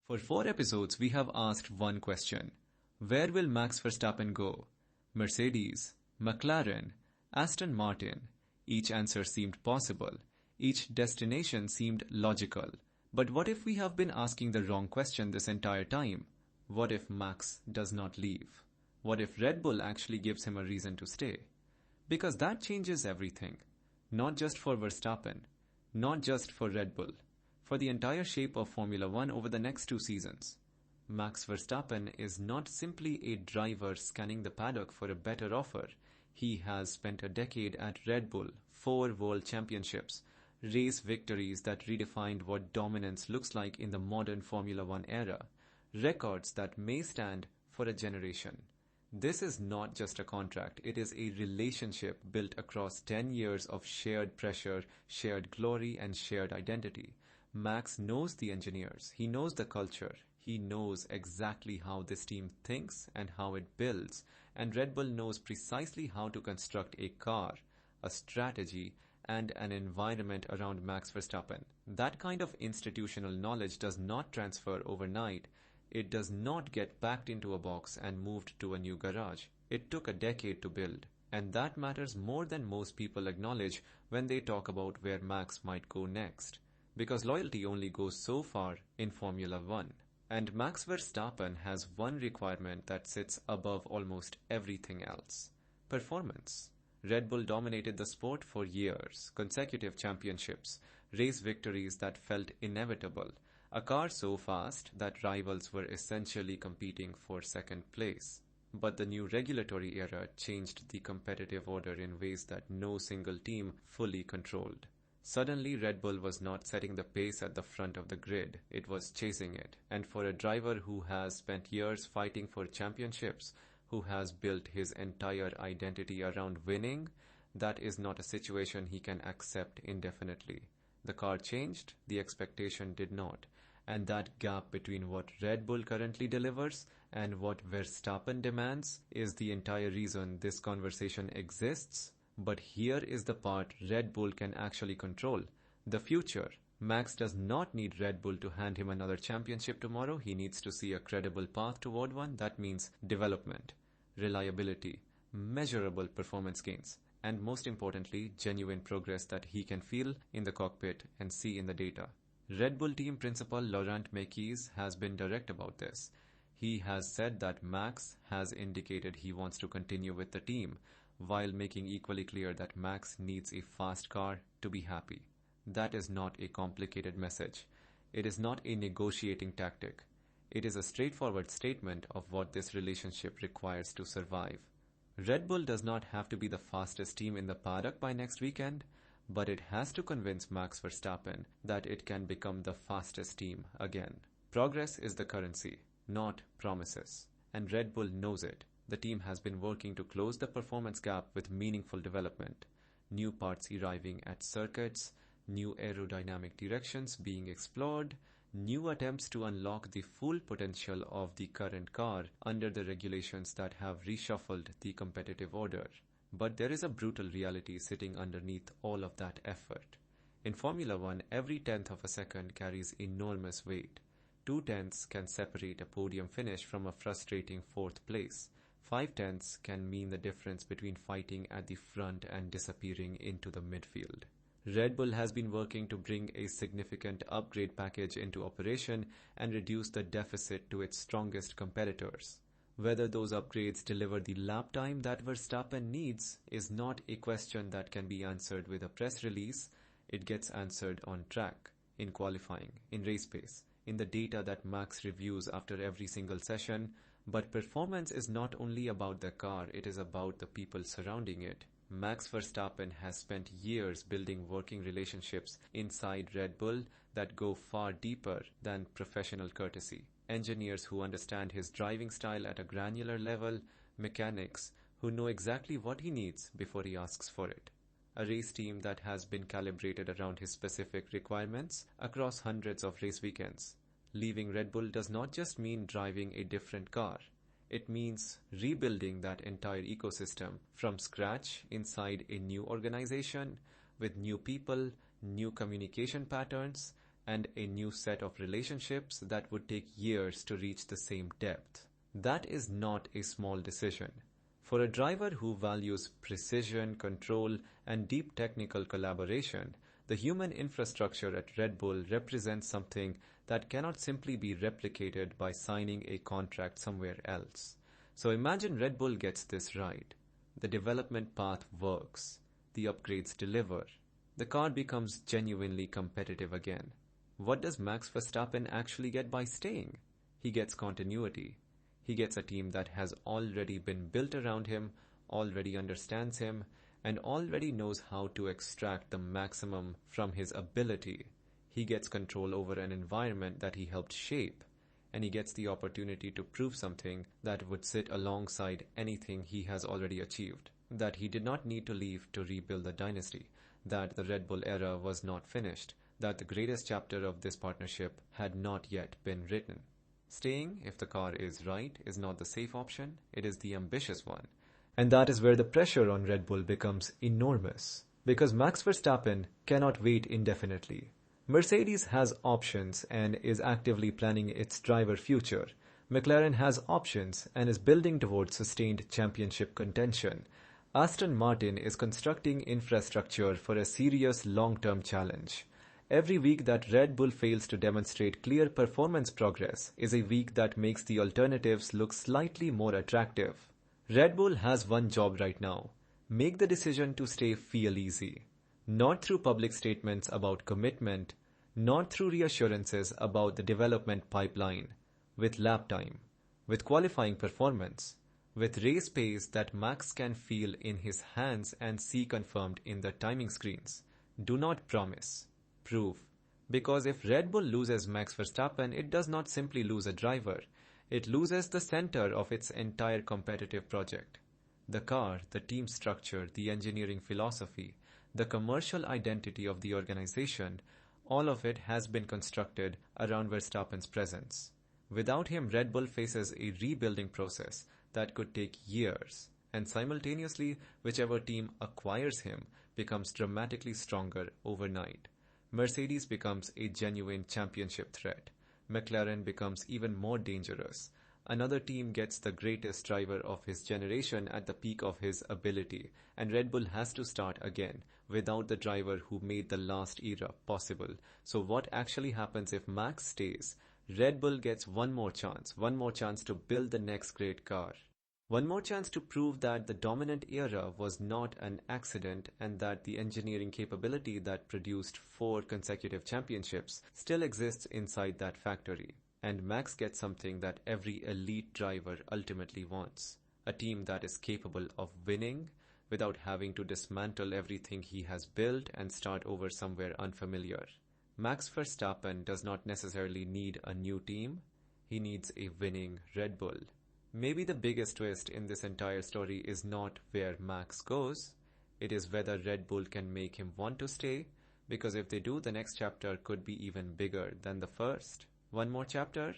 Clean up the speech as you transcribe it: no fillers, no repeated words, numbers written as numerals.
For 4 episodes, we have asked one question. Where will Max Verstappen go? Mercedes, McLaren, Aston Martin. Each answer seemed possible. Each destination seemed logical. But what if we have been asking the wrong question this entire time? What if Max does not leave? What if Red Bull actually gives him a reason to stay? Because that changes everything. Not just for Verstappen, not just for Red Bull, for the entire shape of Formula One over the next 2 seasons. Max Verstappen is not simply a driver scanning the paddock for a better offer. He has spent a decade at Red Bull, 4 world championships, race victories that redefined what dominance looks like in the modern Formula One era, records that may stand for a generation. This is not just a contract, it is a relationship built across 10 years of shared pressure, shared glory, and shared identity. Max knows the engineers, he knows the culture, he knows exactly how this team thinks and how it builds, and Red Bull knows precisely how to construct a car, a strategy, and an environment around Max Verstappen. That kind of institutional knowledge does not transfer overnight. It does not get packed into a box and moved to a new garage. It took a decade to build, and that matters more than most people acknowledge when they talk about where Max might go next. Because loyalty only goes so far in Formula One. And Max Verstappen has one requirement that sits above almost everything else: performance. Red Bull dominated the sport for years, consecutive championships, race victories that felt inevitable, a car so fast that rivals were essentially competing for second place. But the new regulatory era changed the competitive order in ways that no single team fully controlled. Suddenly, Red Bull was not setting the pace at the front of the grid, it was chasing it. And for a driver who has spent years fighting for championships, who has built his entire identity around winning, that is not a situation he can accept indefinitely. The car changed, the expectation did not. And that gap between what Red Bull currently delivers and what Verstappen demands is the entire reason this conversation exists. But here is the part Red Bull can actually control: the future. Max does not need Red Bull to hand him another championship tomorrow. He needs to see a credible path toward one. That means development, reliability, measurable performance gains, and most importantly, genuine progress that he can feel in the cockpit and see in the data. Red Bull team principal Laurent Mekies has been direct about this. He has said that Max has indicated he wants to continue with the team, while making equally clear that Max needs a fast car to be happy. That is not a complicated message. It is not a negotiating tactic. It is a straightforward statement of what this relationship requires to survive. Red Bull does not have to be the fastest team in the paddock by next weekend, but it has to convince Max Verstappen that it can become the fastest team again. Progress is the currency, not promises. And Red Bull knows it. The team has been working to close the performance gap with meaningful development. New parts arriving at circuits, new aerodynamic directions being explored, new attempts to unlock the full potential of the current car under the regulations that have reshuffled the competitive order. But there is a brutal reality sitting underneath all of that effort. In Formula One, every tenth of a second carries enormous weight. 2 tenths can separate a podium finish from a frustrating 4th place. 5 tenths can mean the difference between fighting at the front and disappearing into the midfield. Red Bull has been working to bring a significant upgrade package into operation and reduce the deficit to its strongest competitors. Whether those upgrades deliver the lap time that Verstappen needs is not a question that can be answered with a press release. It gets answered on track, in qualifying, in race pace, in the data that Max reviews after every single session. But performance is not only about the car, it is about the people surrounding it. Max Verstappen has spent years building working relationships inside Red Bull that go far deeper than professional courtesy. Engineers who understand his driving style at a granular level, mechanics who know exactly what he needs before he asks for it. A race team that has been calibrated around his specific requirements across hundreds of race weekends. Leaving Red Bull does not just mean driving a different car. It means rebuilding that entire ecosystem from scratch inside a new organization with new people, new communication patterns, and a new set of relationships that would take years to reach the same depth. That is not a small decision. For a driver who values precision, control, and deep technical collaboration, the human infrastructure at Red Bull represents something that cannot simply be replicated by signing a contract somewhere else. So imagine Red Bull gets this right. The development path works. The upgrades deliver. The car becomes genuinely competitive again. What does Max Verstappen actually get by staying? He gets continuity. He gets a team that has already been built around him, already understands him, and already knows how to extract the maximum from his ability. He gets control over an environment that he helped shape, and he gets the opportunity to prove something that would sit alongside anything he has already achieved, that he did not need to leave to rebuild the dynasty, that the Red Bull era was not finished, that the greatest chapter of this partnership had not yet been written. Staying, if the car is right, is not the safe option, it is the ambitious one. And that is where the pressure on Red Bull becomes enormous, because Max Verstappen cannot wait indefinitely. Mercedes has options and is actively planning its driver future. McLaren has options and is building towards sustained championship contention. Aston Martin is constructing infrastructure for a serious long-term challenge. Every week that Red Bull fails to demonstrate clear performance progress is a week that makes the alternatives look slightly more attractive. Red Bull has one job right now. Make the decision to stay feel easy. Not through public statements about commitment, not through reassurances about the development pipeline, with lap time, with qualifying performance, with race pace that Max can feel in his hands and see confirmed in the timing screens. Do not promise. Prove. Because if Red Bull loses Max Verstappen, it does not simply lose a driver. It loses the center of its entire competitive project. The car, the team structure, the engineering philosophy, the commercial identity of the organization, all of it has been constructed around Verstappen's presence. Without him, Red Bull faces a rebuilding process that could take years, and simultaneously, whichever team acquires him becomes dramatically stronger overnight. Mercedes becomes a genuine championship threat. McLaren becomes even more dangerous. Another team gets the greatest driver of his generation at the peak of his ability, and Red Bull has to start again without the driver who made the last era possible. So what actually happens if Max stays? Red Bull gets one more chance to build the next great car. One more chance to prove that the dominant era was not an accident and that the engineering capability that produced 4 consecutive championships still exists inside that factory. And Max gets something that every elite driver ultimately wants. A team that is capable of winning without having to dismantle everything he has built and start over somewhere unfamiliar. Max Verstappen does not necessarily need a new team. He needs a winning Red Bull. Maybe the biggest twist in this entire story is not where Max goes, it is whether Red Bull can make him want to stay, because if they do, the next chapter could be even bigger than the first. One more chapter?